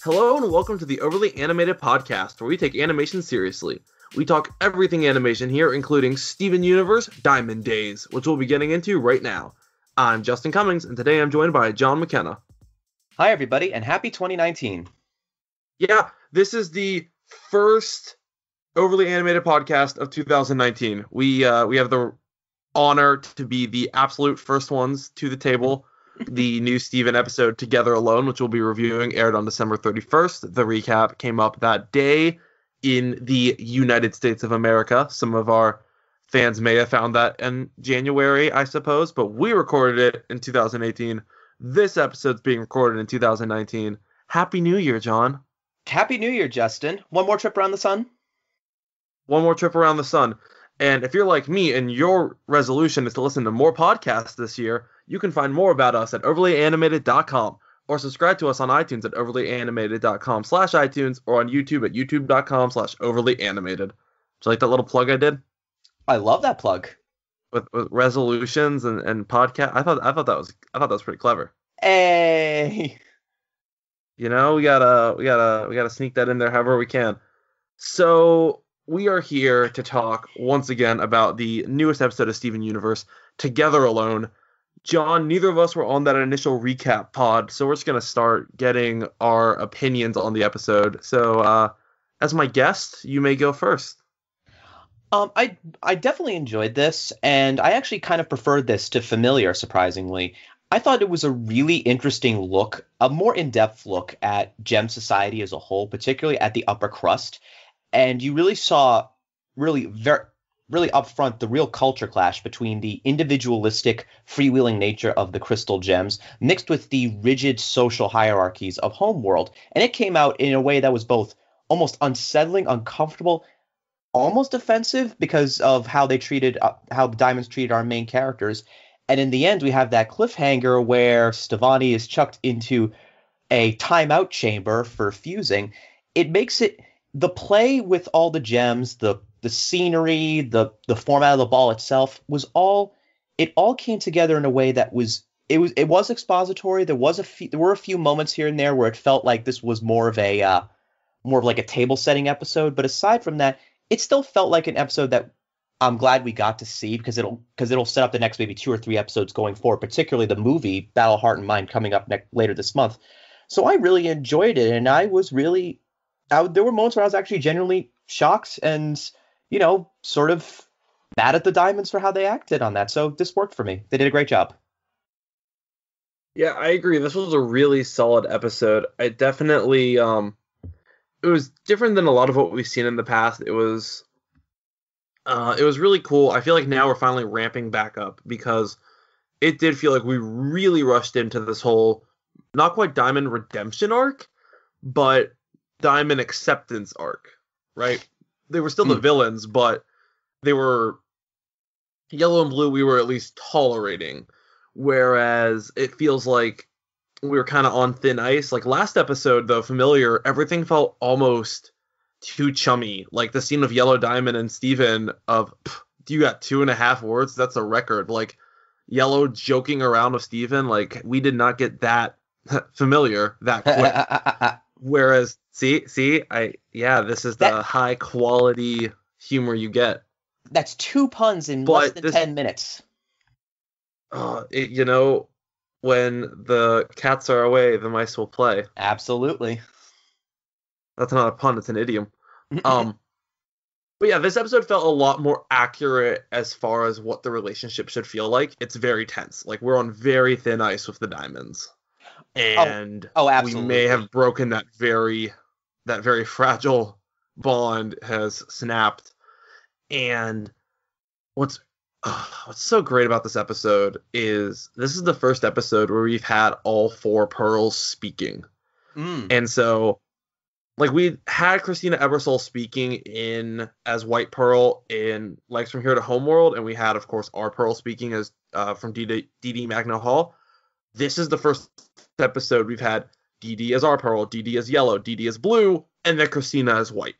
Hello and welcome to the Overly Animated Podcast, where we take animation seriously. We talk everything animation here, including Steven Universe Diamond Days, which we'll be getting into right now. I'm Justin Cummings, and today I'm joined by John McKenna. Hi, everybody, and happy 2019. Yeah, this is the first Overly Animated Podcast of 2019. We have the honor to be the absolute first ones to the table. The new Steven episode, Together Alone, which we'll be reviewing, aired on December 31st. The recap came up that day in the United States of America. Some of our fans may have found that in January, I suppose, but we recorded it in 2018. This episode's being recorded in 2019. Happy New Year, John. Happy New Year, Justin. One more trip around the sun? One more trip around the sun. And if you're like me and your resolution is to listen to more podcasts this year, you can find more about us at overlyanimated.com or subscribe to us on iTunes at overlyanimated.com/iTunes or on YouTube at youtube.com/overlyanimated. Did you like that little plug I did? I love that plug. With resolutions and podcast. I thought that was pretty clever. Hey. You know, we gotta sneak that in there however we can. So we are here to talk once again about the newest episode of Steven Universe, Together Alone. John, neither of us were on that initial recap pod, so we're just going to start getting our opinions on the episode. So, as my guest, you may go first. I definitely enjoyed this, and I actually kind of preferred this to Familiar, surprisingly. I thought it was a really interesting look, a more in-depth look at gem society as a whole, particularly at the upper crust. And you really saw really up front the real culture clash between the individualistic, freewheeling nature of the crystal gems mixed with the rigid social hierarchies of Homeworld. And it came out in a way that was both almost unsettling, uncomfortable, almost offensive because of how the Diamonds treated our main characters. And in the end, we have that cliffhanger where Stevani is chucked into a timeout chamber for fusing. It makes it the play with all the gems, the scenery, the format of the ball itself it all came together in a way that was expository. There were a few moments here and there where it felt like this was more of like a table setting episode, but aside from that, it still felt like an episode that I'm glad we got to see because it'll set up the next maybe 2 or 3 episodes going forward, particularly the movie Battle Heart and Mind coming up later this month. So I really enjoyed it, and there were moments where I was actually genuinely shocked and, sort of mad at the Diamonds for how they acted on that. So this worked for me. They did a great job. Yeah, I agree. This was a really solid episode. I definitely, it was different than a lot of what we've seen in the past. It was really cool. I feel like now we're finally ramping back up because it did feel like we really rushed into this whole, not quite Diamond redemption arc, but Diamond acceptance arc, right? They were still the villains, but they were Yellow and Blue we were at least tolerating, whereas it feels like we were kind of on thin ice. Like last episode, though, Familiar, everything felt almost too chummy. Like the scene of Yellow Diamond and Steven of, you got 2.5 words? That's a record. Like Yellow joking around with Steven, like we did not get that Familiar that quick. Whereas, this is the high quality humor you get. That's 2 puns in less than 10 minutes. When the cats are away, the mice will play. Absolutely. That's not a pun, it's an idiom. But yeah, this episode felt a lot more accurate as far as what the relationship should feel like. It's very tense. Like we're on very thin ice with the Diamonds. And absolutely. We may have broken that very fragile bond has snapped. And what's so great about this episode is this is the first episode where we've had all 4 pearls speaking. And so, like, we had Christina Ebersole speaking in as White Pearl in Legs from Here to Homeworld, and we had, of course, our Pearl speaking as from DD Magna Hall. This is the first episode we've had DD as our Pearl, DD as Yellow, DD as Blue, and then Christina as White.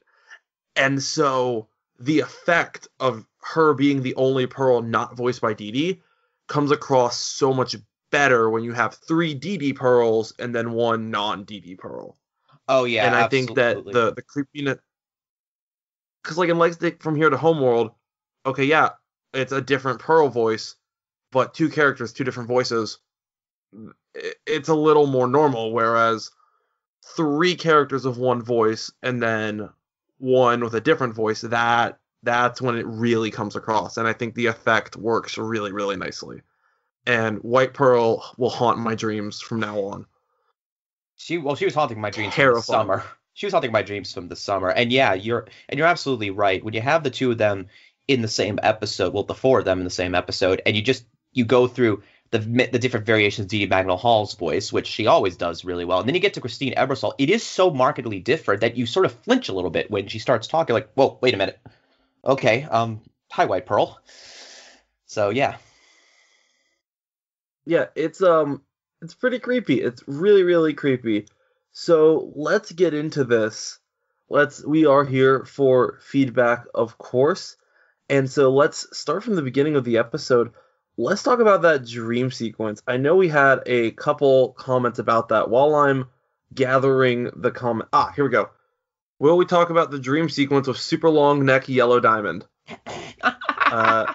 And so the effect of her being the only Pearl not voiced by DD comes across so much better when you have 3 DD Pearls and then 1 non-DD Pearl. Oh yeah, And I think that absolutely. the creepiness, because like in Lightstick from Here to Homeworld, okay, yeah, it's a different Pearl voice, but two characters, two different voices, it's a little more normal. Whereas three characters of one voice and then one with a different voice, that's when it really comes across. And I think the effect works really, really nicely. And White Pearl will haunt my dreams from now on. She was haunting my dreams from the Terrifying. summer. She was haunting my dreams from the summer. And yeah, you're absolutely right. When you have the two of them in the same episode, well, the four of them in the same episode, and you go through the different variations of Dee Dee Magnol Hall's voice, which she always does really well, and then you get to Christine Ebersol. It is so markedly different that you sort of flinch a little bit when she starts talking. Like, whoa, wait a minute. Okay, hi, White Pearl. So yeah. Yeah, it's pretty creepy. It's really, really creepy. So let's get into this. We are here for feedback, of course. And so let's start from the beginning of the episode. Let's talk about that dream sequence. I know we had a couple comments about that while I'm gathering the comment. Here we go. Will we talk about the dream sequence with super long neck Yellow Diamond? Uh,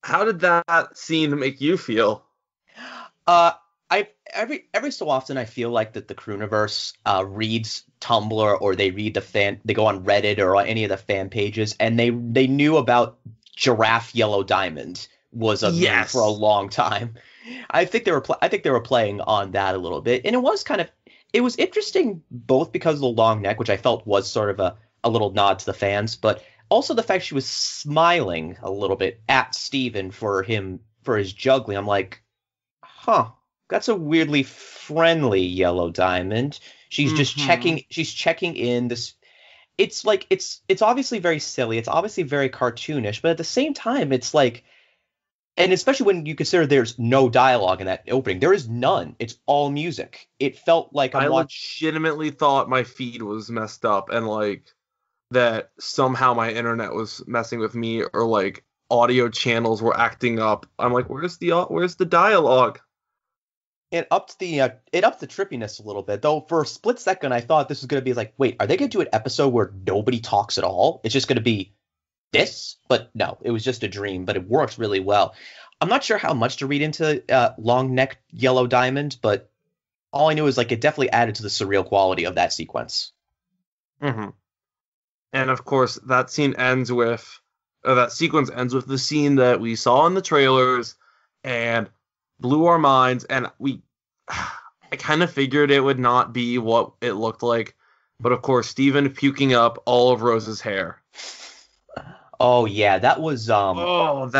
how did that scene make you feel? Uh, I every so often I feel like that the Crooniverse reads Tumblr, or they go on Reddit or on any of the fan pages, and they knew about Giraffe Yellow Diamond was a meme for a Yes. long time. I think they were playing on that a little bit, and it was interesting both because of the long neck, which I felt was sort of a little nod to the fans, but also the fact she was smiling a little bit at Steven for his juggling. I'm like, huh, that's a weirdly friendly Yellow Diamond. Mm-hmm. She's checking in this. It's like it's obviously very silly. It's obviously very cartoonish, but at the same time it's like, and especially when you consider there's no dialogue in that opening. There is none. It's all music. It felt like I'm I watching. legitimately thought my feed was messed up and like that somehow my internet was messing with me or like audio channels were acting up. I'm like, where's the dialogue? It upped the trippiness a little bit, though. For a split second, I thought this was going to be like, wait, are they going to do an episode where nobody talks at all? It's just going to be this, but no, it was just a dream, but it works really well. I'm not sure how much to read into long neck Yellow Diamond, but all I knew is like it definitely added to the surreal quality of that sequence. Mm-hmm. And of course, that sequence ends with the scene that we saw in the trailers and blew our minds. And I kind of figured it would not be what it looked like. But of course, Steven puking up all of Rose's hair. Oh yeah, that was Oh,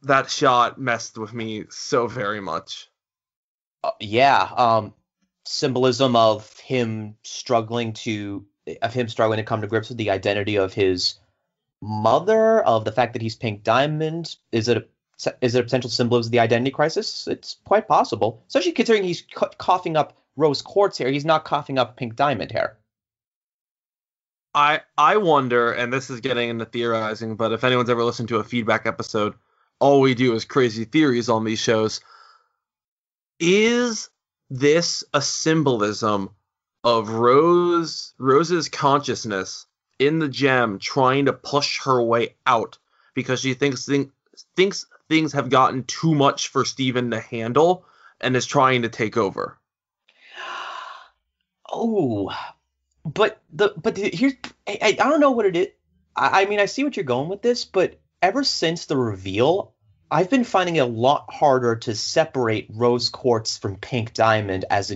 that shot messed with me so very much. yeah, symbolism of him struggling to come to grips with the identity of his mother, of the fact that he's Pink Diamond. Is it a potential symbol of the identity crisis? It's quite possible, especially considering he's coughing up Rose Quartz hair. He's not coughing up Pink Diamond hair. I wonder, and this is getting into theorizing, but if anyone's ever listened to a feedback episode, all we do is crazy theories on these shows. Is this a symbolism of Rose's consciousness in the gem trying to push her way out because she thinks things have gotten too much for Steven to handle and is trying to take over? Oh, here's I don't know what it is. I mean, I see what you're going with this, but ever since the reveal, I've been finding it a lot harder to separate Rose Quartz from Pink Diamond as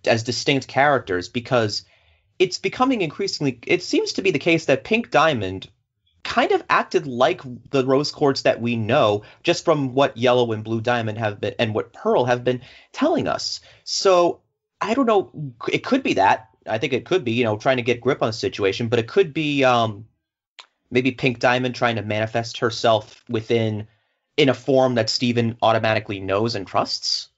as distinct characters, because it's becoming increasingly. It seems to be the case that Pink Diamond kind of acted like the Rose Quartz that we know, just from what Yellow and Blue Diamond have been and what Pearl have been telling us. So I don't know. It could be that. I think it could be, trying to get grip on the situation, but it could be maybe Pink Diamond trying to manifest herself in a form that Steven automatically knows and trusts.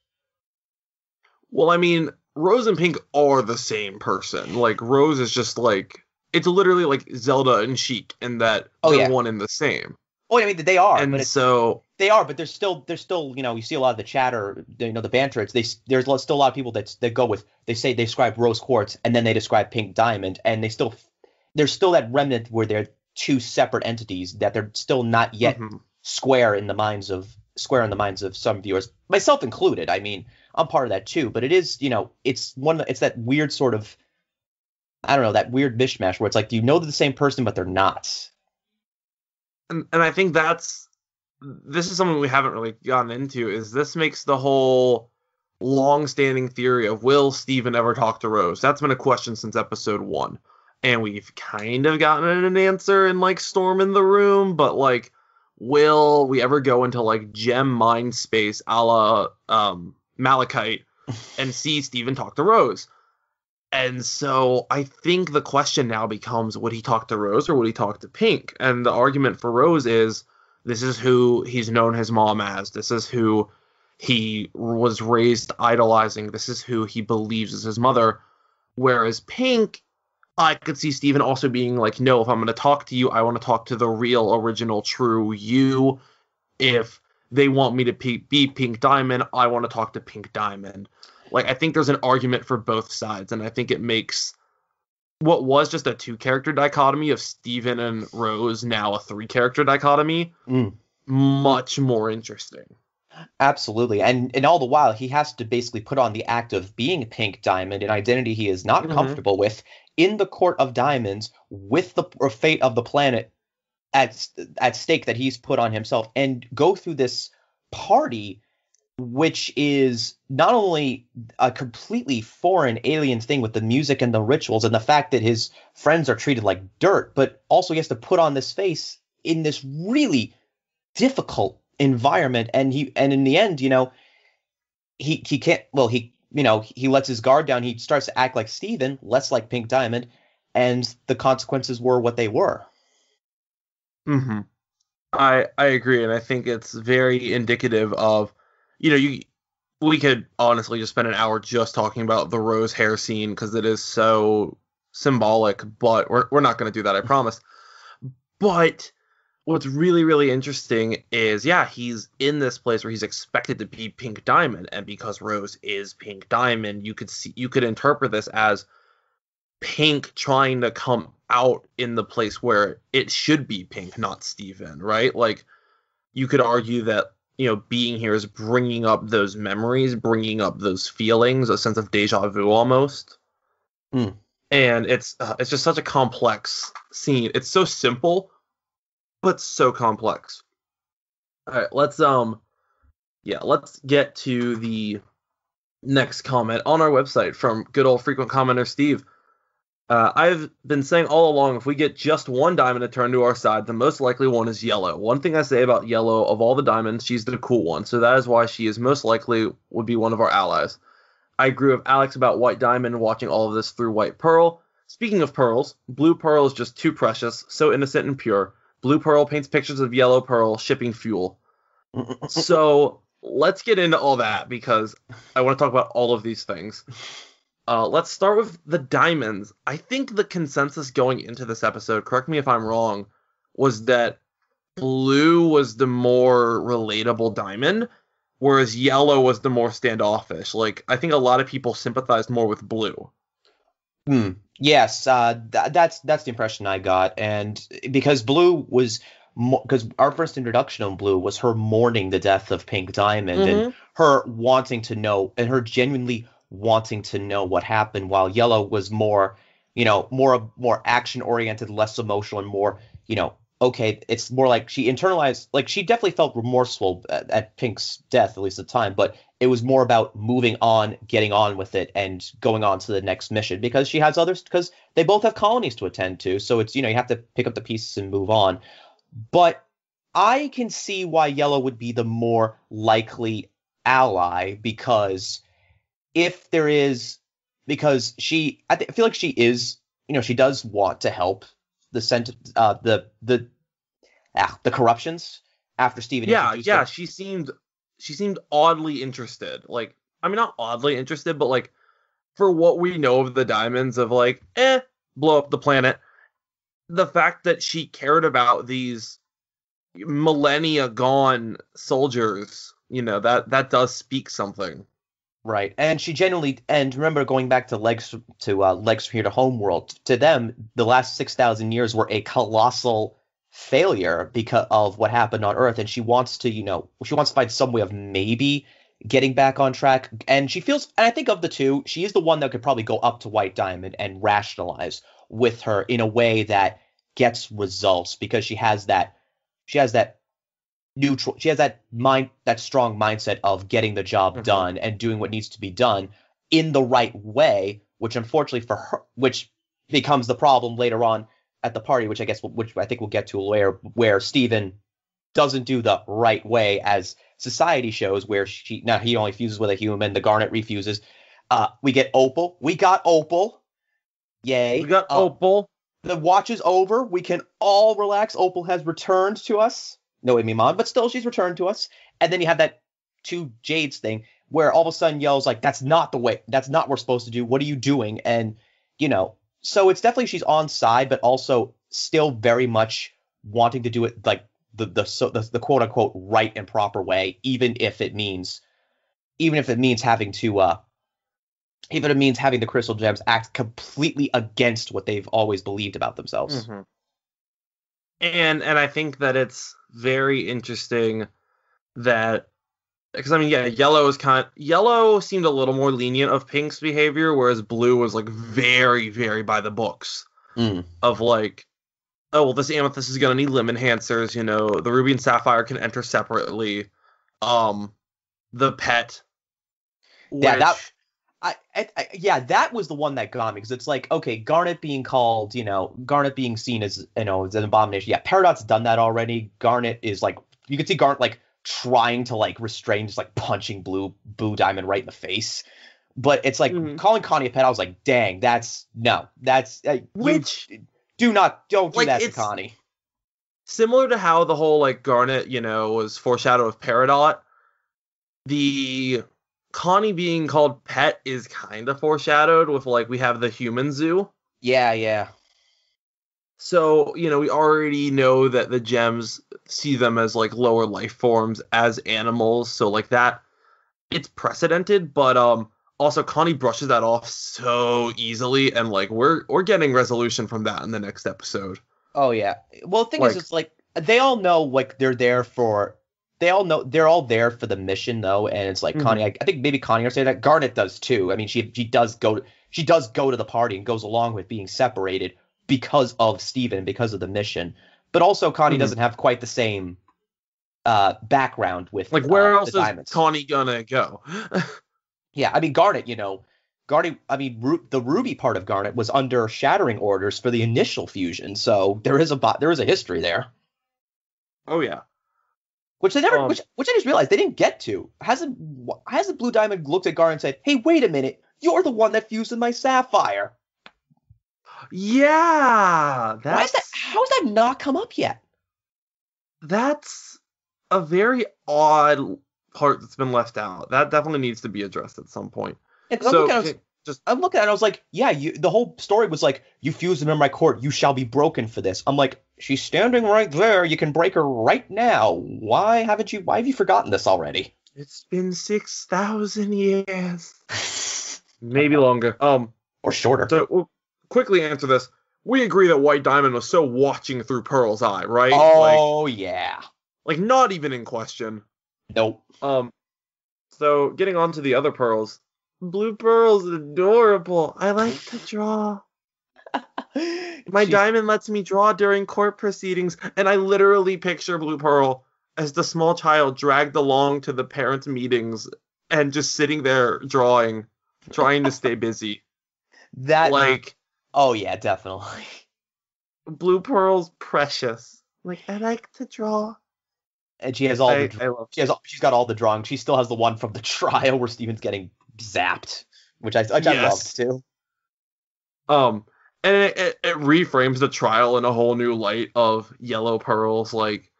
Well, I mean, Rose and Pink are the same person. Like Rose is just like it's literally like Zelda and Sheik in that Oh they're yeah. one and the same. Oh, I mean, they are, And so, they are, but there's still, you see a lot of the chatter, the banter. There's still a lot of people that go with, they say they describe rose quartz and then they describe pink diamond, and there's still that remnant where they're two separate entities, that they're still not yet mhm. square in the minds of some viewers, myself included. I mean, I'm part of that too, but it is, it's that weird sort of, I don't know, that weird mishmash where it's like, they're the same person, but they're not. And I think this is something we haven't really gotten into, is this makes the whole long-standing theory of, will Steven ever talk to Rose? That's been a question since episode 1. And we've kind of gotten an answer in, like, Storm in the Room, but, like, will we ever go into, like, gem mind space a la Malachite and see Steven talk to Rose? And so I think the question now becomes, would he talk to Rose or would he talk to Pink? And the argument for Rose is, this is who he's known his mom as. This is who he was raised idolizing. This is who he believes is his mother. Whereas Pink, I could see Steven also being like, no, if I'm going to talk to you, I want to talk to the real, original, true you. If they want me to be Pink Diamond, I want to talk to Pink Diamond. Like, I think there's an argument for both sides, and I think it makes what was just a 2-character dichotomy of Steven and Rose now a 3-character dichotomy Mm. much more interesting. Absolutely. And all the while, he has to basically put on the act of being Pink Diamond, an identity he is not comfortable with, in the Court of Diamonds, with the fate of the planet at stake that he's put on himself, and go through this party, which is not only a completely foreign alien thing with the music and the rituals and the fact that his friends are treated like dirt, but also he has to put on this face in this really difficult environment, and in the end, he can't, well, he lets his guard down, he starts to act like Steven, less like Pink Diamond, and the consequences were what they were. Mm-hmm. I agree, and I think it's very indicative of, we could honestly just spend an hour just talking about the Rose hair scene because it is so symbolic, but we're not going to do that, I promise. But what's really, really interesting is, yeah, he's in this place where he's expected to be Pink Diamond, and because Rose is Pink Diamond, you could interpret this as Pink trying to come out in the place where it should be Pink, not Steven, right? Like, you could argue that, being here is bringing up those memories, bringing up those feelings, a sense of deja vu almost. Mm. And it's just such a complex scene. It's so simple, but so complex. All right, let's get to the next comment on our website from good old frequent commenter Steve. I've been saying all along, if we get just one diamond to turn to our side, the most likely one is Yellow. One thing I say about Yellow, of all the diamonds, she's the cool one, so that is why she is most likely would be one of our allies. I agree with Alex about White Diamond, watching all of this through White Pearl. Speaking of pearls, Blue Pearl is just too precious, so innocent and pure. Blue Pearl paints pictures of Yellow Pearl shipping fuel. So let's get into all that, because I want to talk about all of these things. Let's start with the diamonds. I think the consensus going into this episode, correct me if I'm wrong, was that Blue was the more relatable diamond, whereas Yellow was the more standoffish. Like, I think a lot of people sympathized more with Blue. Yes, that's the impression I got, and because Blue was, because our first introduction on Blue was her mourning the death of Pink Diamond, and her wanting to know, and her genuinely wanting to know what happened, while Yellow was more, more action oriented, less emotional, and more, okay, it's more like she internalized, like she definitely felt remorseful at Pink's death, at least at the time, but it was more about moving on, getting on with it, and going on to the next mission, because she has others, because they both have colonies to attend to, so it's, you have to pick up the pieces and move on. But I can see why Yellow would be the more likely ally, because if there is, because I feel like she is, she does want to help the corruptions after Steven introduced her. She seemed oddly interested. Like, I mean, not oddly interested, but like, for what we know of the diamonds, of like, blow up the planet. The fact that she cared about these millennia gone soldiers, that does speak something. Right. And she genuinely, and remember going back to Legs from Here to Homeworld, to them, the last 6,000 years were a colossal failure because of what happened on Earth. And she wants to find some way of maybe getting back on track. And she feels, and I think of the two, she is the one that could probably go up to White Diamond and rationalize with her in a way that gets results because she has that neutral. She has that strong mindset of getting the job done and doing what needs to be done in the right way, which unfortunately for her, which becomes the problem later on at the party, which I think we'll get to where Steven doesn't do the right way as society shows, where he only fuses with a human, the Garnet refuses. We get Opal. We got Opal. Yay. We got Opal. The watch is over. We can all relax. Opal has returned to us. No Amy Mon, but still she's returned to us. And then you have that two Jades thing where all of a sudden yells like, that's not what we're supposed to do. What are you doing? And, so it's definitely she's on side, but also still very much wanting to do it like the quote unquote right and proper way, even if it means having the crystal gems act completely against what they've always believed about themselves. Mm-hmm. And I think that it's very interesting that, because Yellow seemed a little more lenient of Pink's behavior, whereas Blue was like very, very by the books of like, oh well, this amethyst is gonna need limb enhancers. The ruby and sapphire can enter separately. The pet. Yeah, that was the one that got me because it's like, okay, Garnet being seen as as an abomination. Yeah, Peridot's done that already. Garnet is like, you can see Garnet like trying to like restrain, just like punching Blue Diamond right in the face. But it's like calling Connie a pet. I was like, dang, don't do that to Connie. Similar to how the whole like Garnet, was foreshadow of Peridot. The Connie being called pet is kind of foreshadowed with like we have the human zoo. Yeah. So, we already know that the gems see them as like lower life forms as animals. So like that, it's precedented, but also Connie brushes that off so easily, and like we're getting resolution from that in the next episode. Oh yeah. Well, the thing is, it's like they all know like they're all there for the mission though, and it's like Connie. I think maybe Connie would say that. Garnet does too. I mean, she does go to the party and goes along with being separated because of Steven, because of the mission. But also Connie doesn't have quite the same background with like where else is diamonds. Connie gonna go? Yeah, I mean Garnet. The Ruby part of Garnet was under shattering orders for the initial fusion, so there is a history there. Oh yeah. Which they never, which I just realized they didn't get to. Hasn't Blue Diamond looked at Garnet and said, "Hey, wait a minute, you're the one that fused with my sapphire"? Yeah, Why is that? How has that not come up yet? That's a very odd part that's been left out. That definitely needs to be addressed at some point. Yeah, I'm looking at it, I was like, yeah, the whole story was like, you fused them in my court, you shall be broken for this. I'm like, she's standing right there, you can break her right now. Why have you forgotten this already? It's been 6,000 years. Maybe longer. Or shorter. So we'll quickly answer this. We agree that White Diamond was so watching through Pearl's eye, right? Oh, yeah. Like, not even in question. Nope. So getting on to the other pearls. Blue Pearl's adorable. I like to draw. My diamond lets me draw during court proceedings, and I literally picture Blue Pearl as the small child dragged along to the parent meetings and just sitting there drawing, trying to stay busy. Oh yeah, definitely. Blue Pearl's precious. Like, I like to draw. And she has she's got all the drawings. She still has the one from the trial where Steven's getting zapped, which I loved too. And it reframes the trial in a whole new light of Yellow Pearl's like,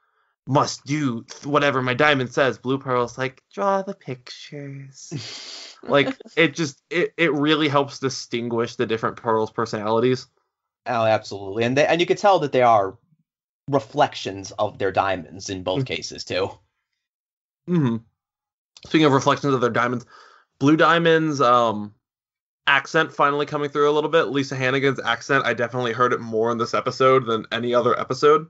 must do whatever my diamond says. Blue Pearl's like, draw the pictures. Like, it really helps distinguish the different Pearl's personalities. Oh, absolutely. And you could tell that they are reflections of their diamonds in both cases too. Mm-hmm. Speaking of reflections of their diamonds, Blue Diamond's accent finally coming through a little bit. Lisa Hannigan's accent, I definitely heard it more in this episode than any other episode.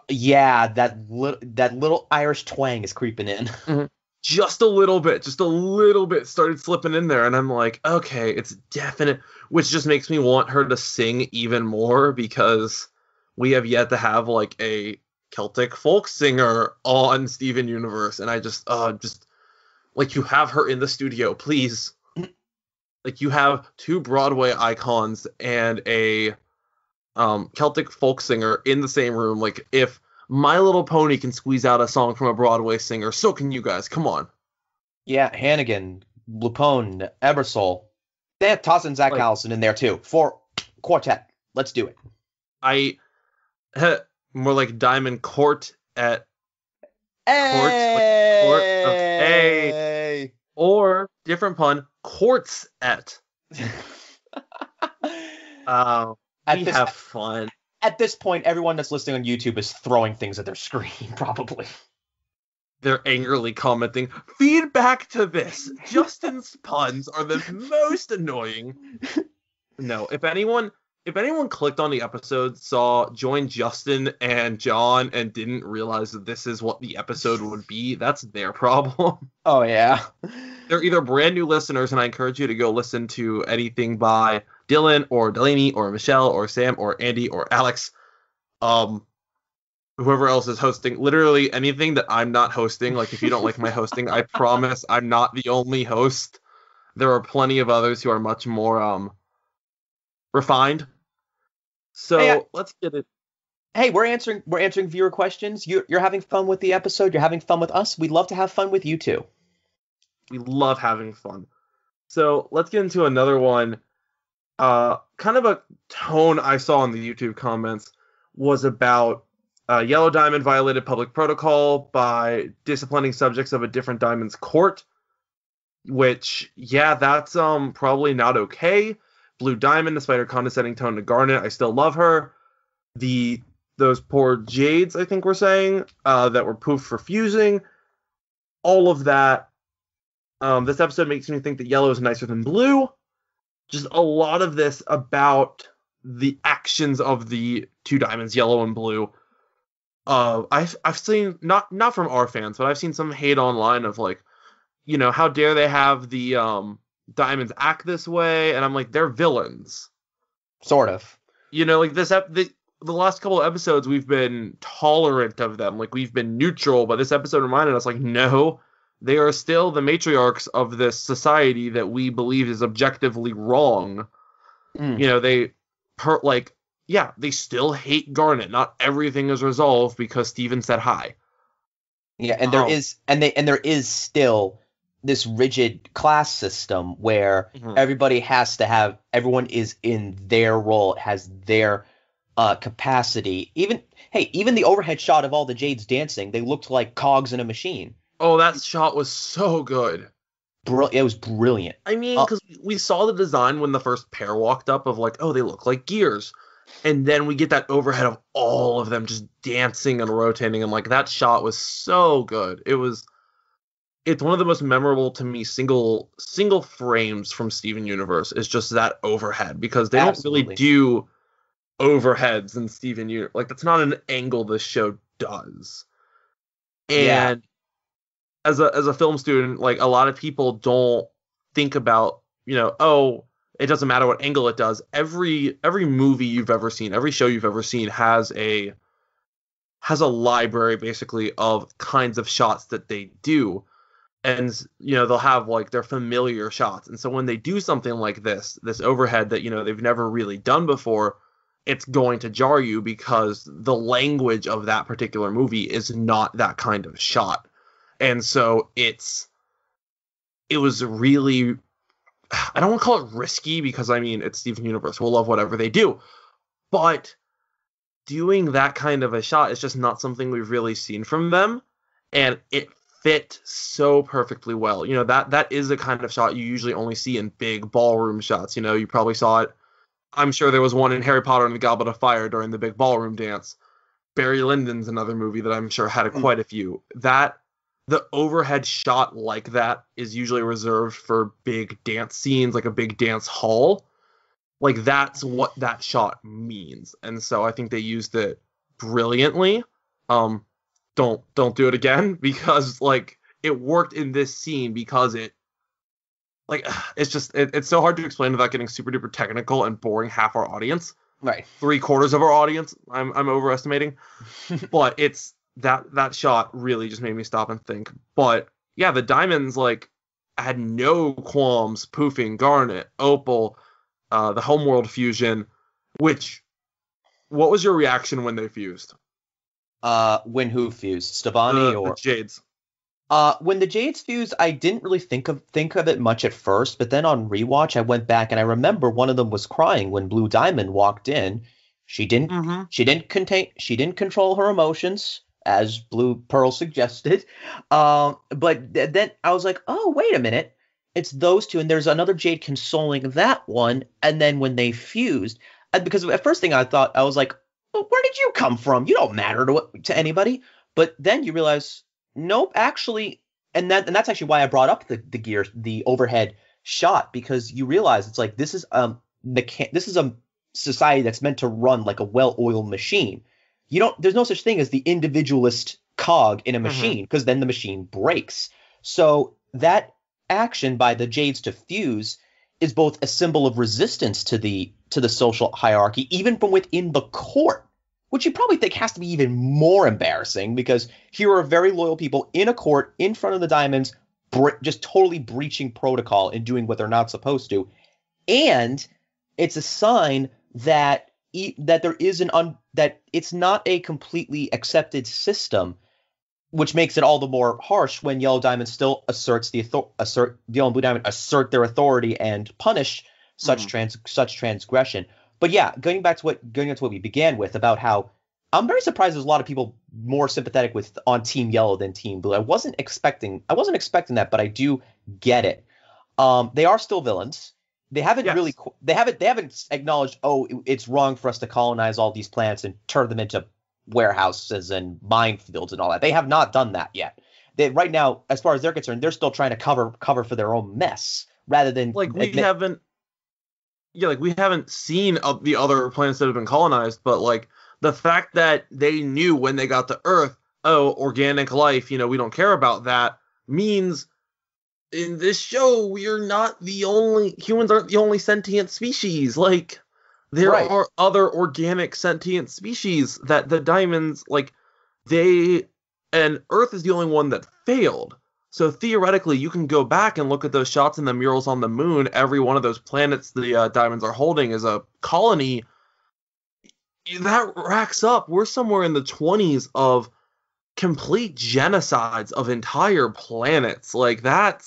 Yeah, that little Irish twang is creeping in. Mm-hmm. Just a little bit started slipping in there, and I'm like, okay, it's definite, which just makes me want her to sing even more, because we have yet to have like a Celtic folk singer on Steven Universe, and I just like, you have her in the studio, please. Like, you have two Broadway icons and a Celtic folk singer in the same room. Like, if My Little Pony can squeeze out a song from a Broadway singer, so can you guys. Come on. Yeah, Hannigan, Lupone, Ebersol. They have tossing Zach Like, Allison in there too for quartet. Let's do it. More like Diamond Court at Court, like Court of Hey! or different pun, Courts at. We have fun. At this point, everyone that's listening on YouTube is throwing things at their screen, probably. They're angrily commenting, feedback to this. Justin's puns are the most annoying. No, if anyone clicked on the episode, joined Justin and John, and didn't realize that this is what the episode would be, that's their problem. Oh, yeah. They're either brand new listeners, and I encourage you to go listen to anything by Dylan or Delaney or Michelle or Sam or Andy or Alex. Whoever else is hosting, literally anything that I'm not hosting. Like, if you don't like my hosting, I promise I'm not the only host. There are plenty of others who are much more refined. So let's get it. Hey, we're answering viewer questions. You're having fun with the episode. You're having fun with us. We'd love to have fun with you too. We love having fun. So let's get into another one. Kind of a tone I saw in the YouTube comments was about Yellow Diamond violated public protocol by disciplining subjects of a different Diamond's court. Which, yeah, that's probably not okay. Blue Diamond, despite her condescending tone to Garnet, I still love her. Those poor Jades, I think we're saying, that were poofed for fusing. All of that. This episode makes me think that Yellow is nicer than Blue. Just a lot of this about the actions of the two Diamonds, Yellow and Blue. I've seen, not from our fans, but I've seen some hate online of like, how dare they have the Diamonds act this way? And I'm like, they're villains. Sort of. Like the last couple of episodes, we've been tolerant of them. Like, we've been neutral, but this episode reminded us, like, no, they are still the matriarchs of this society that we believe is objectively wrong. They still hate Garnet. Not everything is resolved because Steven said hi. Yeah, and there is still this rigid class system where everyone is in their role, has their capacity. Even the overhead shot of all the Jades dancing, they looked like cogs in a machine. Oh, that shot was so good. It was brilliant. I mean, because we saw the design when the first pair walked up of like, oh, they look like gears. And then we get that overhead of all of them just dancing and rotating. And like, that shot was so good. It's one of the most memorable to me single frames from Steven Universe is just that overhead, because they don't really do overheads in Steven Universe. Like, that's not an angle this show does. And as a film student, like, a lot of people don't think about, it doesn't matter what angle it does. Every movie you've ever seen, every show you've ever seen has a library basically of kinds of shots that they do. And, they'll have like their familiar shots. And so when they do something like this overhead that, they've never really done before, it's going to jar you because the language of that particular movie is not that kind of shot. And so it was really, I don't want to call it risky, because I mean, it's Steven Universe. We'll love whatever they do. But doing that kind of a shot is just not something we've really seen from them. And it fit so perfectly well. That is a kind of shot you usually only see in big ballroom shots. You probably saw it. I'm sure there was one in Harry Potter and the Goblet of Fire during the big ballroom dance. Barry Lyndon's another movie that I'm sure had quite a few. That the overhead shot like that is usually reserved for big dance scenes, like a big dance hall. Like that's what that shot means, and so I think they used it brilliantly. Don't do it again because like it worked in this scene because it like it's so hard to explain without getting super duper technical and boring half our audience. Right. 3/4 of our audience. I'm overestimating, but it's that shot really just made me stop and think. But yeah, the diamonds like had no qualms poofing Garnet, Opal, the Homeworld fusion. Which, what was your reaction when they fused? When who fused? Stefani The or Jades. when the Jades fused, I didn't really think of it much at first, but then on rewatch, I went back and I remember one of them was crying when Blue Diamond walked in. She didn't Mm-hmm. she didn't control her emotions as Blue Pearl suggested. But then I was like, oh wait a minute, it's those two, and there's another Jade consoling that one, and then when they fused, because at first thing I thought I was like, well, where did you come from? You don't matter to anybody. But then you realize. Nope, actually, and that's actually why I brought up the overhead shot, because you realize it's like this is a society that's meant to run like a well-oiled machine. There's no such thing as the individualist cog in a machine, because then the machine breaks. So that action by the Jades to fuse is both a symbol of resistance to the social hierarchy, even from within the court. Which you probably think has to be even more embarrassing, because here are very loyal people in a court in front of the Diamonds, just totally breaching protocol and doing what they're not supposed to. And it's a sign that there is that it's not a completely accepted system, which makes it all the more harsh when Yellow Diamond still Yellow and Blue Diamond assert their authority and punish such transgression. But yeah, going back to what we began with about how I'm very surprised there's a lot of people more sympathetic on Team Yellow than Team Blue. I wasn't expecting that, but I do get it. They are still villains. They haven't they haven't acknowledged, oh, it's wrong for us to colonize all these planets and turn them into warehouses and minefields and all that. They have not done that yet. Right now, as far as they're concerned, they're still trying to cover for their own mess rather than like we haven't seen the other planets that have been colonized, but like the fact that they knew when they got to Earth, oh, organic life, we don't care about that, means in this show humans aren't the only sentient species. Like there are other organic sentient species that the Diamonds and Earth is the only one that failed. So theoretically, you can go back and look at those shots in the murals on the moon. Every one of those planets the Diamonds are holding is a colony. That racks up. We're somewhere in the 20s of complete genocides of entire planets. Like that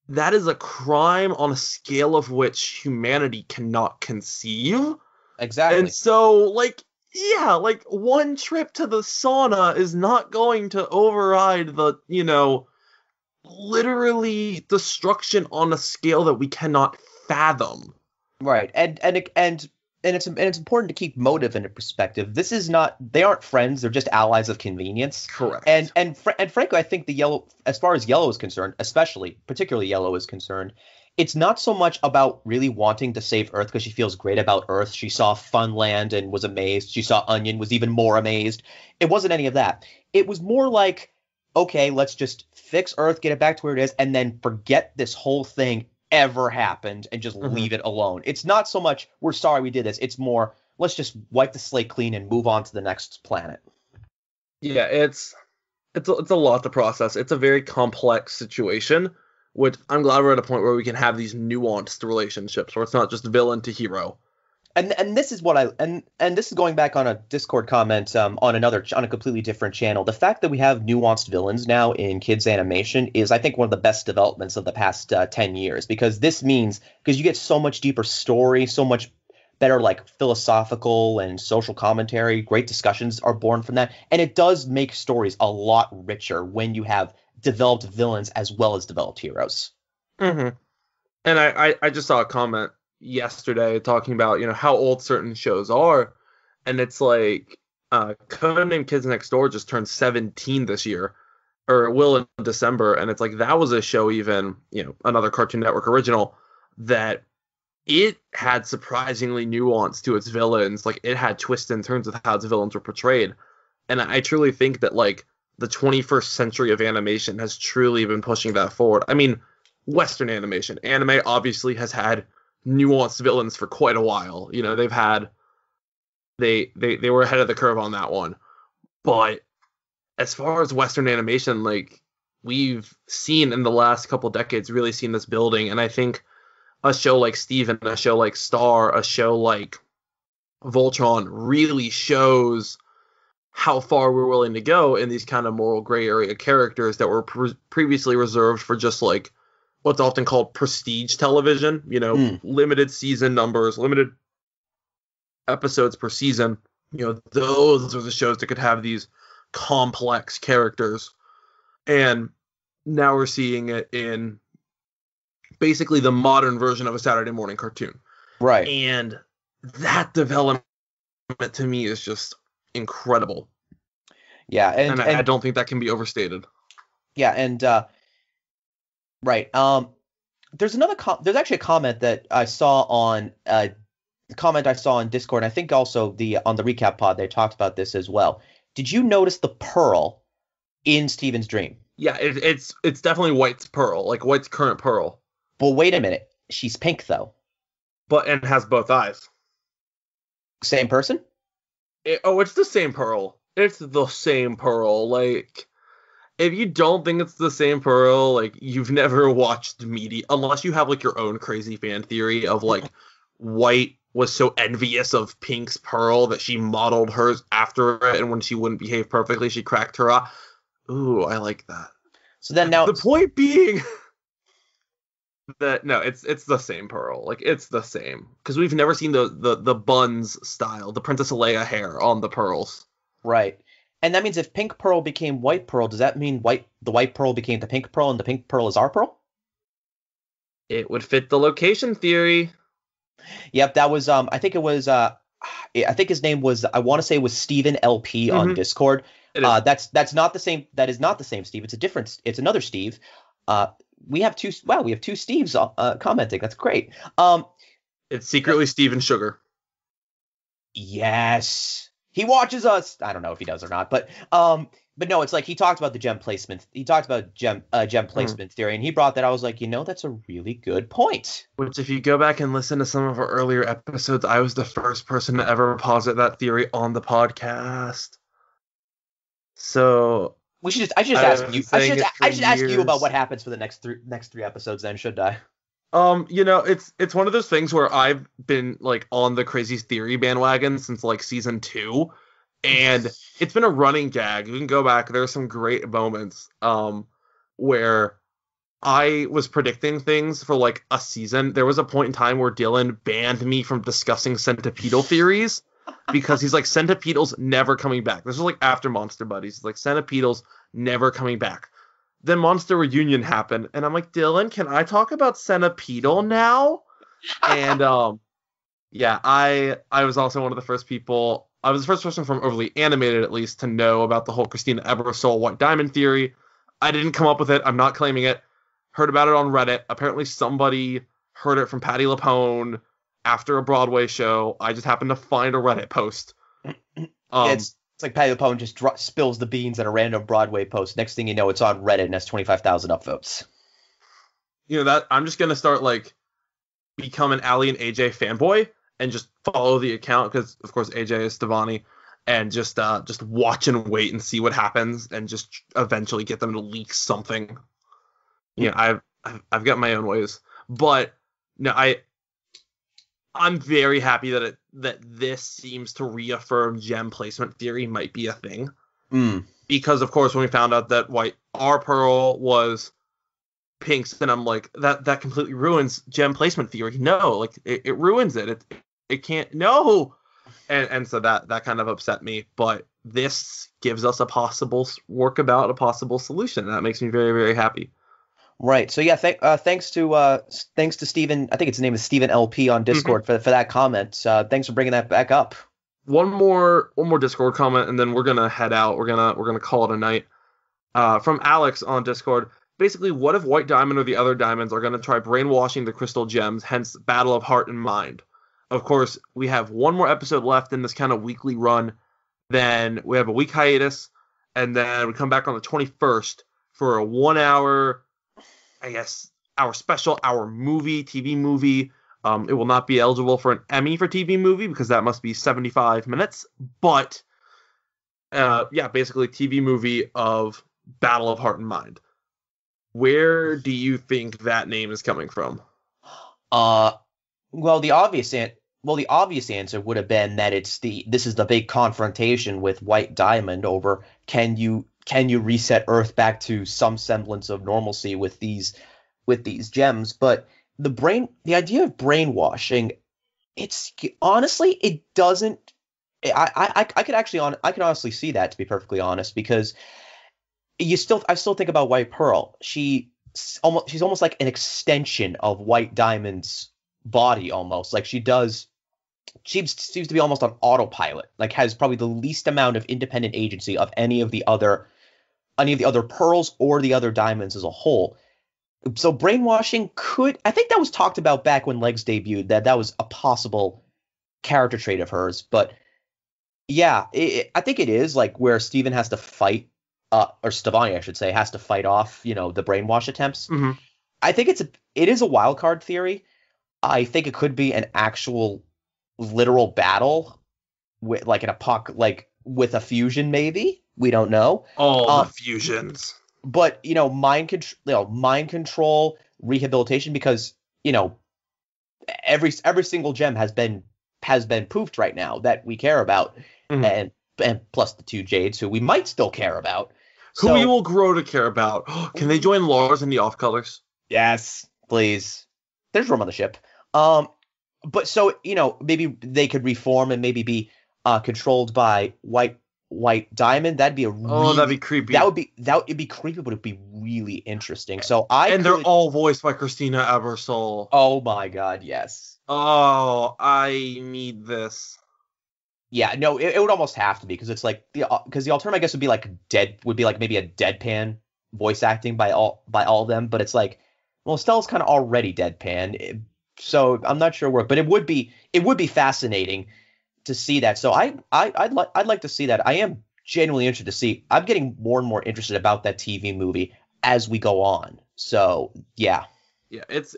is a crime on a scale of which humanity cannot conceive. Exactly. And so, one trip to the sauna is not going to override the, literally destruction on a scale that we cannot fathom. Right, and it's important to keep motive into perspective. This is not, they aren't friends; they're just allies of convenience. Correct. And frankly, I think as far as Yellow is concerned, particularly Yellow is concerned, it's not so much about really wanting to save Earth because she feels great about Earth. She saw Funland and was amazed. She saw Onion, was even more amazed. It wasn't any of that. It was more like, okay, let's just fix Earth, get it back to where it is, and then forget this whole thing ever happened and just leave it alone. It's not so much, we're sorry we did this. It's more, let's just wipe the slate clean and move on to the next planet. Yeah, it's a lot to process. It's a very complex situation, which I'm glad we're at a point where we can have these nuanced relationships where it's not just villain to hero. And this is what and this is going back on a Discord comment on a completely different channel. The fact that we have nuanced villains now in kids animation is, I think, one of the best developments of the past 10 years, because you get so much deeper story, so much better like philosophical and social commentary. Great discussions are born from that, and it does make stories a lot richer when you have developed villains as well as developed heroes. And I just saw a comment yesterday talking about how old certain shows are, and it's like Codename Kids Next Door just turned 17 this year, or it will in December, and it's like that was a show, even, another Cartoon Network original, that it had surprisingly nuance to its villains. Like, it had twists and turns with how its villains were portrayed. And I truly think that, like, the 21st century of animation has truly been pushing that forward. I mean, Western animation. Anime obviously has had nuanced villains for quite a while. They've had they were ahead of the curve on that one. But as far as Western animation, like, we've seen in the last couple decades, really seen this building. And I think a show like Steven, a show like Star, a show like Voltron really shows how far we're willing to go in these kind of moral gray area characters that were previously reserved for just like what's often called prestige television, limited season numbers, limited episodes per season. Those are the shows that could have these complex characters. And now we're seeing it in basically the modern version of a Saturday morning cartoon. Right. And that development to me is just incredible. Yeah, and I don't think that can be overstated. Yeah, and right. There's actually a comment that I saw on Discord. And I think also on the recap pod they talked about this as well. Did you notice the pearl in Steven's dream? Yeah, it's definitely White's pearl, like White's current pearl. But wait a minute, she's pink though. And has both eyes. Same person? It's the same pearl. It's the same pearl. Like, if you don't think it's the same pearl, like, you've never watched media, unless you have like your own crazy fan theory of like White was so envious of Pink's pearl that she modeled hers after it, and when she wouldn't behave perfectly, she cracked her eye. Ooh, I like that. So then now the point being that no, it's the same pearl. Like, it's the same, because we've never seen the buns style, the Princess Leia hair on the pearls. Right. And that means if Pink Pearl became White Pearl, does that mean the White Pearl became the Pink Pearl and the Pink Pearl is our pearl? It would fit the location theory. Yep, that was I think his name was, I want to say it was Steven LP on Discord. That's not the same. That is not the same Steve. It's another Steve. We have two Steves commenting. That's great. It's secretly Steven Sugar. Yes. He watches us. I don't know if he does or not, but no, it's like he talked about the gem placement. He talked about gem placement theory, and he brought that. I was like, that's a really good point. Which, if you go back and listen to some of our earlier episodes, I was the first person to ever posit that theory on the podcast. So I should just ask you. I should ask you about what happens for the next three episodes. Then, should I? It's one of those things where I've been like on the crazy theory bandwagon since like season 2, and it's been a running gag. You can go back. There are some great moments where I was predicting things for like a season. There was a point in time where Dylan banned me from discussing centipedal theories because he's like, centipedals never coming back. This was like after Monster Buddies. He's like, centipedals never coming back. Then Monster Reunion happened, and I'm like, Dylan, can I talk about Centipedal now? And yeah, I was also one of the first people. I was the first person from Overly Animated, at least, to know about the whole Christina Ebersole White Diamond theory. I didn't come up with it. I'm not claiming it. Heard about it on Reddit. Apparently, somebody heard it from Patti LuPone after a Broadway show. I just happened to find a Reddit post. It's like Patti LuPone just spills the beans at a random Broadway post. Next thing you know, it's on Reddit and has 25,000 upvotes. That I'm just gonna start like become an Ali and AJ fanboy and just follow the account because of course AJ is Stevani, and just watch and wait and see what happens and just eventually get them to leak something. I've got my own ways, but no, I'm very happy that this seems to reaffirm gem placement theory might be a thing. Because, of course, when we found out that our pearl was Pink's, then I'm like, that completely ruins gem placement theory. No, like, it ruins it. It can't, no! And so that kind of upset me. But this gives us a possible solution. That makes me very, very happy. Right. So yeah, thanks to Steven. I think its name is Steven LP on Discord for that comment. Thanks for bringing that back up. one more Discord comment, and then we're gonna head out. We're gonna call it a night. From Alex on Discord. Basically, what if White Diamond or the other diamonds are gonna try brainwashing the crystal gems? Hence, battle of heart and mind. Of course, we have one more episode left in this kind of weekly run. Then we have a week hiatus, and then we come back on the 21st for a 1 hour, I guess, our special, our movie, TV movie. It will not be eligible for an Emmy for TV movie because that must be 75 minutes. But, yeah, basically TV movie of Battle of Heart and Mind. Where do you think that name is coming from? Well, the obvious answer would have been that this is the big confrontation with White Diamond over can you reset Earth back to some semblance of normalcy with these gems. But the idea of brainwashing, it's honestly, it doesn't. I could honestly see that, to be perfectly honest, because I still think about White Pearl. She's almost like an extension of White Diamond's body, almost like she seems to be almost on autopilot, like has probably the least amount of independent agency of any of the other pearls or the other diamonds as a whole. So brainwashing I think that was talked about back when Legs debuted, that was a possible character trait of hers. But yeah, I think it is like where Steven has to fight, or Stevani, I should say, has to fight off, the brainwash attempts. Mm-hmm. I think it is a wild card theory. I think it could be an actual literal battle with like with a fusion, maybe. We don't know. All the fusions. But mind control, rehabilitation, because every single gem has been poofed right now that we care about, and plus the 2 Jades who we might still care about. Who we will grow to care about. Can they join Lars in the off colors? Yes, please. There's room on the ship. But so maybe they could reform and maybe be controlled by White Diamond. That'd be that'd be creepy. It'd be creepy, but it'd be really interesting. So they're all voiced by Christina Abersol. Oh my god, yes. Oh, I need this. Yeah, no, it would almost have to be, because it's like because the alternative, I guess, would be like maybe a deadpan voice acting by all of them, but it's like, well, Stella's kind of already deadpan, so I'm not sure where, but it would be fascinating to see that. So I'd like to see that. I am genuinely interested to see. I'm getting more and more interested about that TV movie as we go on. So yeah, it's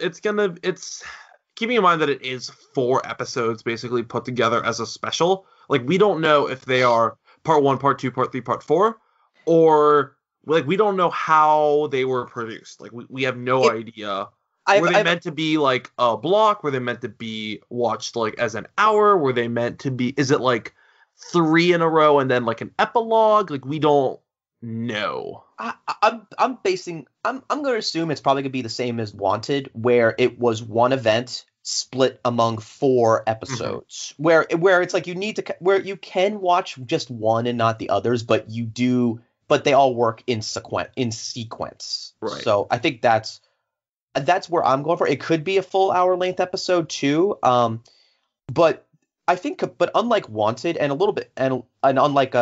keeping in mind that it is 4 episodes basically put together as a special. Like, we don't know if they are part 1, part 2, part 3, part 4, or like we don't know how they were produced. Like we have no idea. Were they meant to be like a block? Were they meant to be watched like as an hour? Were they meant to be? Is it like 3 in a row and then like an epilogue? Like, we don't know. I'm going to assume it's probably going to be the same as Wanted, where it was one event split among 4 episodes, where it's like where you can watch just one and not the others, but they all work in sequence. Right. So I think that's where I'm going for. It could be a full hour length episode too. But I think, unlike Wanted and a little bit, and unlike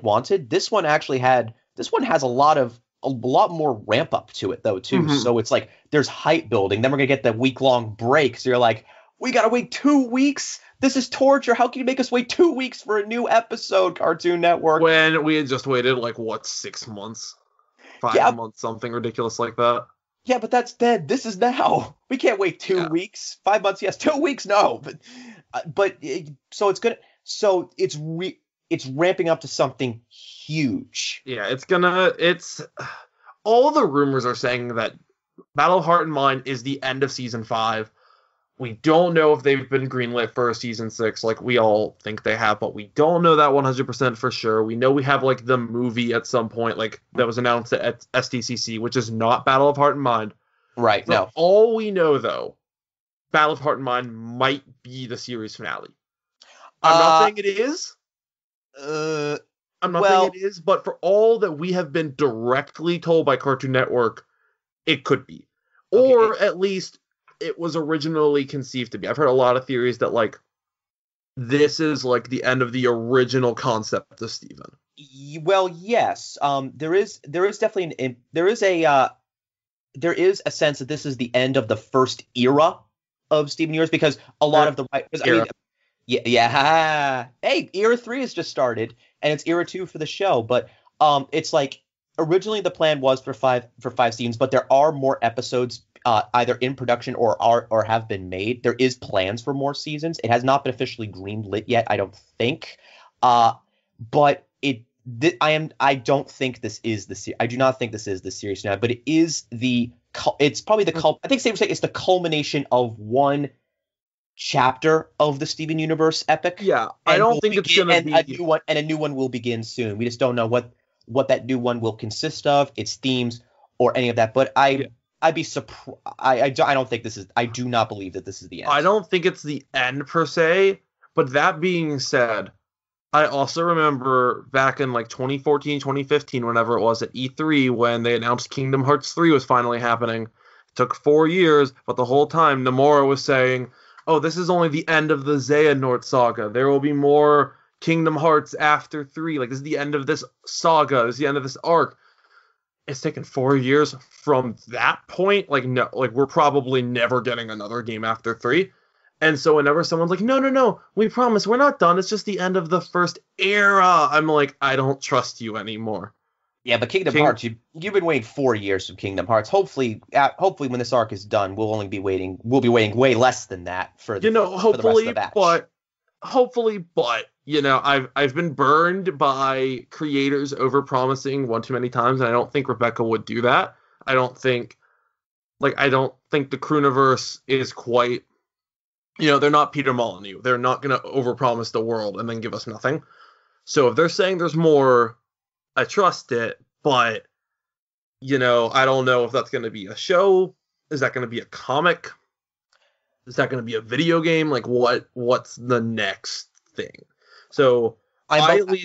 Wanted, this one has a lot more ramp up to it though too. Mm-hmm. So it's like there's hype building. Then we're gonna get the week-long break. So you're like, we gotta wait 2 weeks. This is torture. How can you make us wait 2 weeks for a new episode, Cartoon Network? When we had just waited 6 months, 5 months, something ridiculous like that. Yeah, but that's dead. This is now. We can't wait 2 weeks. 5 months, yes. 2 weeks, no. But so it's gonna. So it's ramping up to something huge. Yeah, it's all the rumors are saying that Battle of Heart and Mind is the end of season 5. We don't know if they've been greenlit for season 6, like we all think they have, but we don't know that 100% for sure. We know we have the movie at some point, that was announced at SDCC, which is not Battle of Heart and Mind. Right. So no. All we know though, Battle of Heart and Mind might be the series finale. I'm not saying it is. I'm not saying it is, but for all that we have been directly told by Cartoon Network, it could be. Or at least it was originally conceived to be. I've heard a lot of theories that this is like the end of the original concept of Steven. Well, yes. There is definitely there is a sense that this is the end of the first era of Steven Universe, because a lot of the writers, I mean, yeah. Hey, era 3 has just started, and it's era 2 for the show. But it's like originally the plan was for five seasons, but there are more episodes either in production or have been made. There is plans for more seasons. It has not been officially greenlit yet, I don't think. But I don't think this is I do not think this is the series now, but it is it's probably I think safe to say it's the culmination of one chapter of the Steven Universe epic. Yeah, I don't think it's gonna be a new one will begin soon. We just don't know what that new one will consist of, its themes, or any of that. But I'd be surprised. I don't think this is. I do not believe that this is the end. I don't think it's the end per se. But that being said, I also remember back in like 2014, 2015, whenever it was at E3, when they announced Kingdom Hearts 3 was finally happening. It took 4 years, but the whole time Nomura was saying, oh, this is only the end of the Xehanort saga. There will be more Kingdom Hearts after 3. Like, this is the end of this saga. This is the end of this arc. It's taken 4 years from that point. Like, no, like, we're probably never getting another game after 3. And so whenever someone's like, no, we promise, we're not done. It's just the end of the first era. I'm like, I don't trust you anymore. Yeah, but Kingdom Hearts, you've been waiting 4 years for Kingdom Hearts. Hopefully when this arc is done, we'll be waiting way less than that for the for the rest of the batch. But I've been burned by creators overpromising one too many times, and I don't think Rebecca would do that. I don't think the Crewniverse is quite, they're not Peter Molyneux. They're not going to overpromise the world and then give us nothing. So if they're saying there's more, I trust it, but, I don't know if that's going to be a show. Is that going to be a comic? Is that going to be a video game? Like, what's the next thing? So, I feel like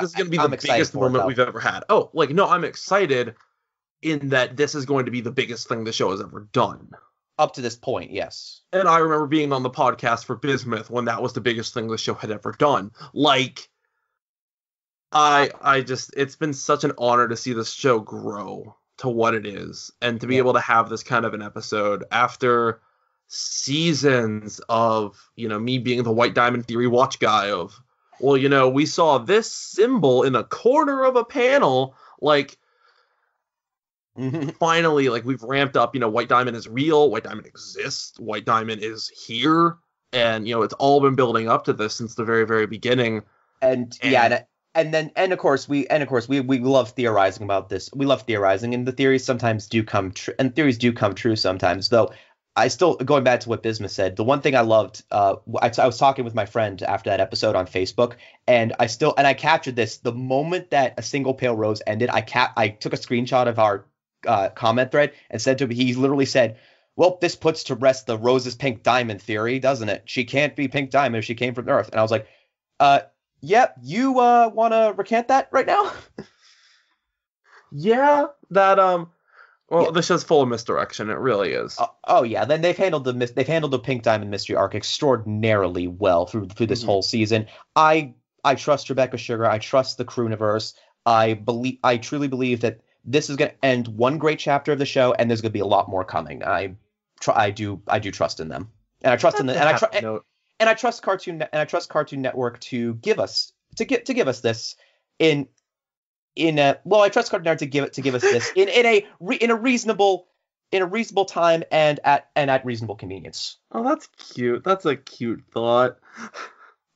this is going to be the biggest moment we've ever had. Oh, I'm excited in that this is going to be the biggest thing the show has ever done. Up to this point, yes. And I remember being on the podcast for Bismuth when that was the biggest thing the show had ever done. Like, it's been such an honor to see this show grow to what it is, and to be able to have this kind of an episode after seasons of, me being the White Diamond Theory watch guy of, we saw this symbol in a corner of a panel, like, finally, like, we've ramped up, White Diamond is real, White Diamond exists, White Diamond is here, and, it's all been building up to this since the very, very beginning. And of course we love theorizing about this. We love theorizing, and the theories sometimes do come true, and theories do come true sometimes, though. I still, going back to what Bismuth said, the one thing I loved, I was talking with my friend after that episode on Facebook, and I captured this. The moment that A Single Pale Rose ended, I took a screenshot of our comment thread and said to him, he literally said, well, this puts to rest the Rose's pink diamond theory, doesn't it? She can't be pink diamond if she came from Earth. And I was like, yep, you want to recant that right now? Yeah, that, this show's full of misdirection. It really is. Yeah. Then they've handled the Pink Diamond mystery arc extraordinarily well through this whole season. I trust Rebecca Sugar. I trust the Crewniverse. I truly believe that this is going to end one great chapter of the show, and there's going to be a lot more coming. I do trust in them, and I trust in them, and I trust Cartoon Network to give us this I trust Cartoon Network to give us this in a reasonable time and at reasonable convenience. Oh, that's cute. That's a cute thought.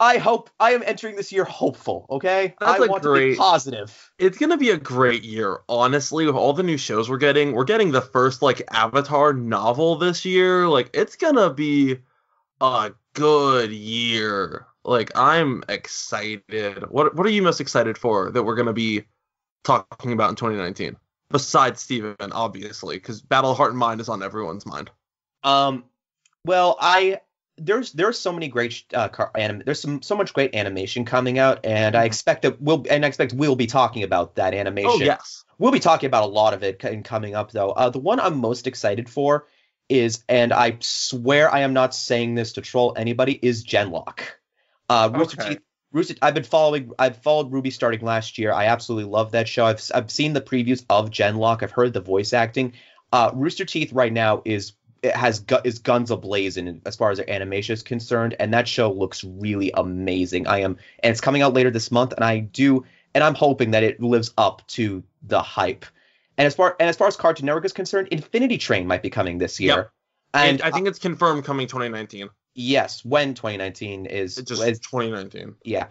I am entering this year hopeful, okay? I want to be positive. It's going to be a great year, honestly, with all the new shows we're getting. We're getting the first, Avatar novel this year. It's going to be a good year. I'm excited. What are you most excited for that we're going to be talking about in 2019? Besides Steven, obviously, because Battle of Heart and Mind is on everyone's mind. There's so many great there's so much great animation coming out, and I expect we'll be talking about that animation. Oh, yes. We'll be talking about a lot of it coming up, though. The one I'm most excited for is, and I swear I am not saying this to troll anybody, is Genlock. Rooster Okay. Teeth. I've followed Ruby starting last year. I absolutely love that show. I've seen the previews of Genlock. I've heard the voice acting. Rooster Teeth right now is guns ablazing as far as their animation is concerned, and that show looks really amazing. And it's coming out later this month, and I'm hoping that it lives up to the hype. And as far as Cartoon Network is concerned, Infinity Train might be coming this year. Yep. And I think it's confirmed coming 2019. yes, when 2019 is It's just 2019. yeah.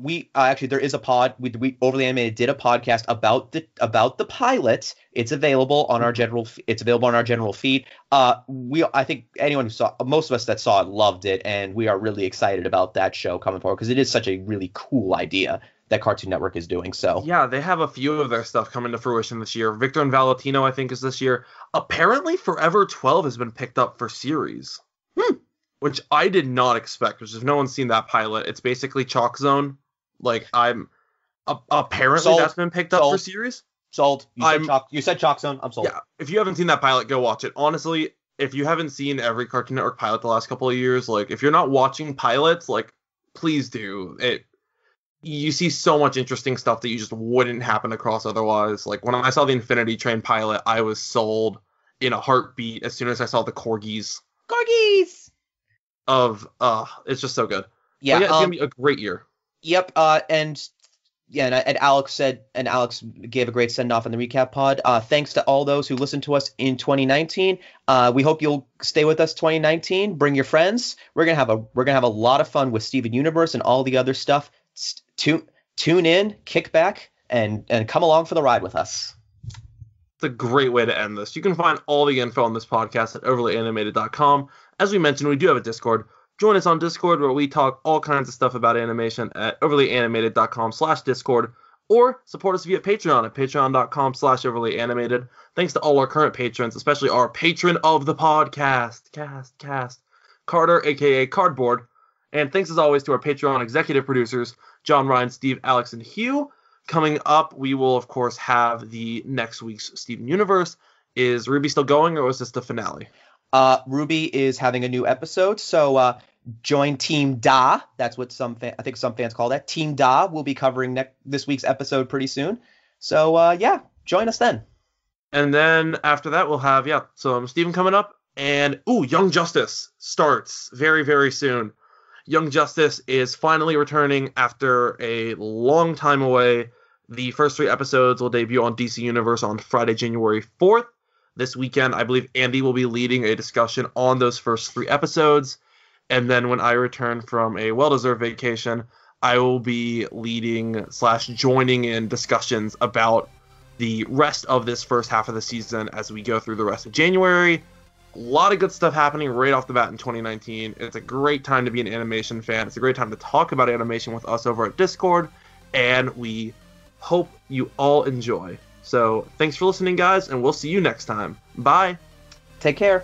We actually there is a pod. We Overly Animated did a podcast about the pilot. It's available on our general. It's available on our general feed. I think most of us that saw it loved it, and we are really excited about that show coming forward because it is such a really cool idea that Cartoon Network is doing. So Yeah, they have a few of their stuff coming to fruition this year. Victor and Valentino, I think, is this year. Apparently, Forever 12 has been picked up for series. Which I did not expect, because if no one's seen that pilot, it's basically Chalk Zone. Like, apparently that's been picked up for series. Sold. You said Chalk Zone. I'm sold. Yeah, if you haven't seen that pilot, go watch it. Honestly, if you haven't seen every Cartoon Network pilot the last couple of years, like, if you're not watching pilots, like, please do. You see so much interesting stuff that you just wouldn't happen across otherwise. Like, when I saw the Infinity Train pilot, I was sold in a heartbeat as soon as I saw the corgis. Corgis! It's just so good. Yeah, it's gonna be a great year. Yep. And Alex gave a great send off in the recap pod. Thanks to all those who listened to us in 2019. We hope you'll stay with us 2019. Bring your friends. We're gonna have a lot of fun with Steven Universe and all the other stuff. Tune in, kick back, and come along for the ride with us. It's a great way to end this. You can find all the info on this podcast at overlyanimated.com. As we mentioned, we do have a Discord. Join us on Discord, where we talk all kinds of stuff about animation at overlyanimated.com/Discord, or support us via Patreon at patreon.com/overlyanimated. Thanks to all our current patrons, especially our patron of the podcast, Carter, aka Cardboard. And thanks as always to our Patreon executive producers, John, Ryan, Steve, Alex, and Hugh. Coming up, we will, of course, have the next week's Steven Universe. Is Ruby still going, or was this the finale? Ruby is having a new episode, so join Team Da. That's what I think some fans call that. Team Da will be covering this week's episode pretty soon. So, join us then. And then after that, we'll have, some Steven coming up. And, Young Justice starts very, very soon. Young Justice is finally returning after a long time away. The first 3 episodes will debut on DC Universe on Friday, January 4th. This weekend, I believe Andy will be leading a discussion on those first 3 episodes. And then when I return from a well-deserved vacation, I will be leading/joining in discussions about the rest of this first half of the season as we go through the rest of January. A lot of good stuff happening right off the bat in 2019. It's a great time to be an animation fan. It's a great time to talk about animation with us over at Discord. And we hope you all enjoy. So thanks for listening, guys, and we'll see you next time. Bye. Take care.